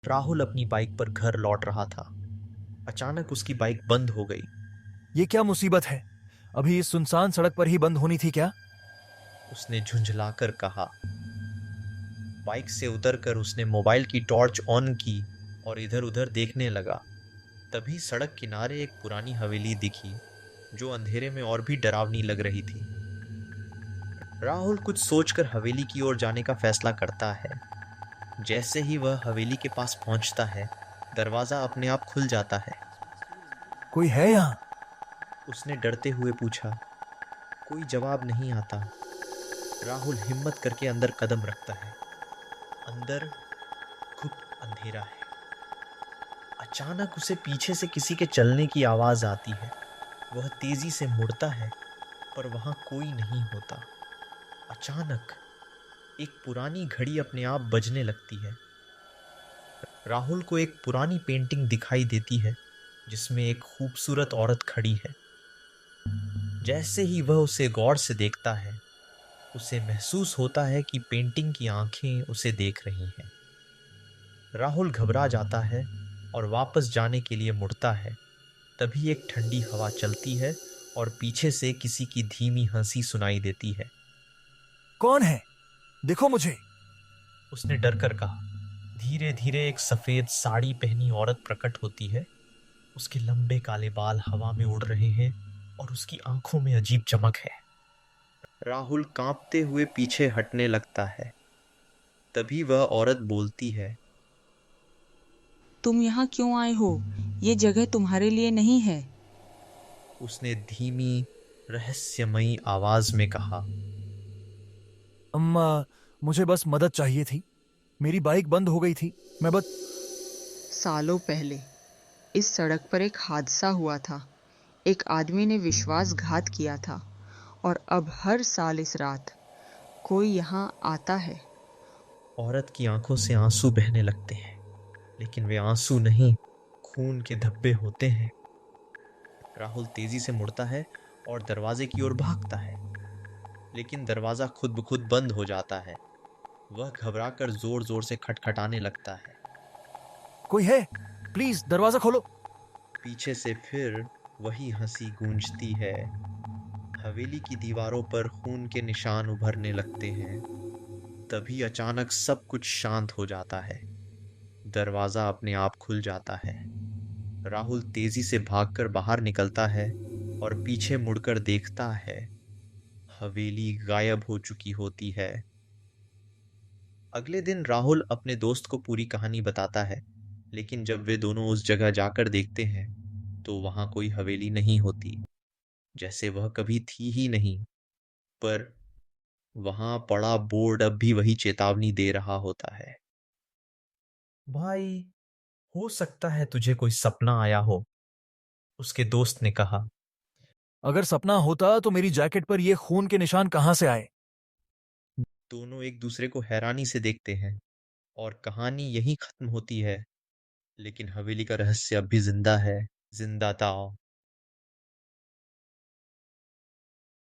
राहुल अपनी बाइक पर घर लौट रहा था। अचानक उसकी बाइक बंद हो गई। ये क्या मुसीबत है? अभी इस सुनसान सड़क पर ही बंद होनी थी क्या? उसने झुंझलाकर कहा। बाइक से उतरकर उसने मोबाइल की टॉर्च ऑन की और इधर उधर देखने लगा। तभी सड़क किनारे एक पुरानी हवेली दिखी, जो अंधेरे में और भी डरावनी लग रही थी। राहुल कुछ सोचकर हवेली की ओर जाने का फैसला करता है। जैसे ही वह हवेली के पास पहुंचता है, दरवाजा अपने आप खुल जाता है। कोई है यहाँ? उसने डरते हुए पूछा। कोई जवाब नहीं आता। राहुल हिम्मत करके अंदर कदम रखता है। अंदर गुप्त अंधेरा है। अचानक उसे पीछे से किसी के चलने की आवाज आती है। वह तेजी से मुड़ता है, पर वहां कोई नहीं होता। अचानक एक पुरानी घड़ी अपने आप बजने लगती है। राहुल को एक पुरानी पेंटिंग दिखाई देती है, जिसमें एक खूबसूरत औरत खड़ी है। जैसे ही वह उसे गौर से देखता है, उसे महसूस होता है कि पेंटिंग की आंखें उसे देख रही हैं। राहुल घबरा जाता है और वापस जाने के लिए मुड़ता है। तभी एक ठंडी हवा चलती है और पीछे से किसी की धीमी हंसी सुनाई देती है। कौन है? देखो मुझे। उसने डर कर कहा। धीरे धीरे एक सफेद साड़ी पहनी औरत प्रकट होती है। उसके लंबे काले बाल हवा में उड़ रहे हैं और उसकी आंखों में अजीब चमक है। राहुल कांपते हुए पीछे हटने लगता है। तभी वह औरत बोलती है। तुम यहाँ क्यों आए हो? ये जगह तुम्हारे लिए नहीं है। उसने धीमी रहस्यमयी आवाज में कहा। अम्मा, मुझे बस मदद चाहिए थी। मेरी बाइक बंद हो गई थी। मैं बस सालों पहले इस सड़क पर एक हादसा हुआ था। एक आदमी ने विश्वासघात किया था और अब हर साल इस रात कोई यहाँ आता है। औरत की आंखों से आंसू बहने लगते हैं, लेकिन वे आंसू नहीं, खून के धब्बे होते हैं। राहुल तेजी से मुड़ता है और दरवाजे की ओर भागता है, लेकिन दरवाजा खुद ब खुद बंद हो जाता है। वह घबराकर जोर जोर से खटखटाने लगता है। कोई है? प्लीज दरवाजा खोलो। पीछे से फिर वही हंसी गूंजती है। हवेली की दीवारों पर खून के निशान उभरने लगते हैं। तभी अचानक सब कुछ शांत हो जाता है। दरवाजा अपने आप खुल जाता है। राहुल तेजी से भागकर बाहर निकलता है और पीछे मुड़कर देखता है। हवेली गायब हो चुकी होती है। अगले दिन राहुल अपने दोस्त को पूरी कहानी बताता है, लेकिन जब वे दोनों उस जगह जाकर देखते हैं, तो वहां कोई हवेली नहीं होती, जैसे वह कभी थी ही नहीं। पर वहां पड़ा बोर्ड अब भी वही चेतावनी दे रहा होता है। भाई, हो सकता है तुझे कोई सपना आया हो, उसके दोस्त ने कहा। अगर सपना होता तो मेरी जैकेट पर ये खून के निशान कहाँ से आए? दोनों एक दूसरे को हैरानी से देखते हैं और कहानी यहीं खत्म होती है। लेकिन हवेली का रहस्य अब भी जिंदा है। जिंदा था।